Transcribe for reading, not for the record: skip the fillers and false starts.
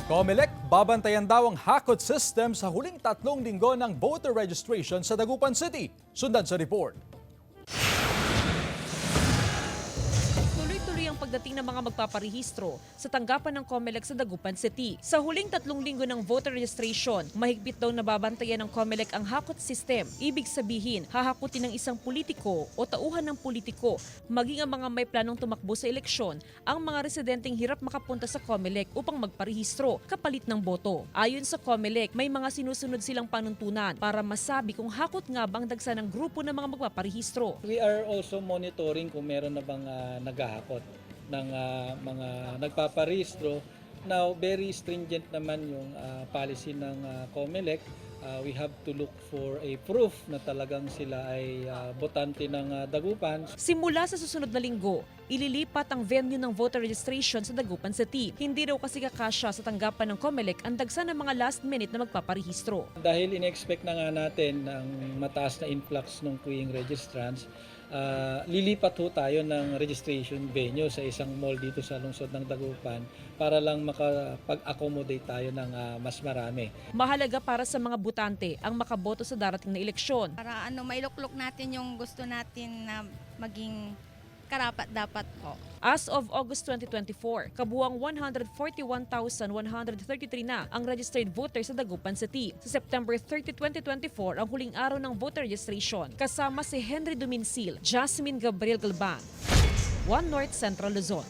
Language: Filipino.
COMELEC, babantayan daw ang hakot system sa huling 3 linggo ng voter registration sa Dagupan City. Sundan sa report. Tuloy-tuloy ang pagdating ng mga magpaparehistro sa tanggapan ng COMELEC sa Dagupan City. Sa huling 3 linggo ng voter registration, mahigpit daw nababantayan ng COMELEC ang hakot system. Ibig sabihin, hahakutin ng isang politiko o tauhan ng politiko, maging ang mga may planong tumakbo sa eleksyon, ang mga residenteng hirap makapunta sa COMELEC upang magparehistro kapalit ng boto. Ayon sa COMELEC, may mga sinusunod silang panuntunan para masabi kung hakot nga bang dagsa ng grupo ng mga magpaparehistro. We are also monitoring kung meron na bang naghahakot ng mga nagpaparehistro. Now, very stringent naman yung policy ng COMELEC. We have to look for a proof na talagang sila ay botante ng Dagupan. Simula sa susunod na linggo, ililipat ang venue ng voter registration sa Dagupan City. Hindi raw kasi kakasya sa tanggapan ng COMELEC ang dagsa ng mga last minute na magpaparehistro. Dahil in-expect na nga natin ang mataas na influx ng queuing registrants, lilipat ho tayo ng registration venue sa isang mall dito sa lungsod ng Dagupan para lang makapag-accommodate tayo ng mas marami. Mahalaga para sa mga botante ang makaboto sa darating na eleksyon. Para mailuklok natin yung gusto natin na maging karapat-dapat po. As of August 2024, kabuang 141,133 na ang registered voters sa Dagupan City. Sa September 30, 2024, ang huling araw ng voter registration. Kasama si Henry Duminsil, Jasmine Gabriel Galban, One North Central Luzon.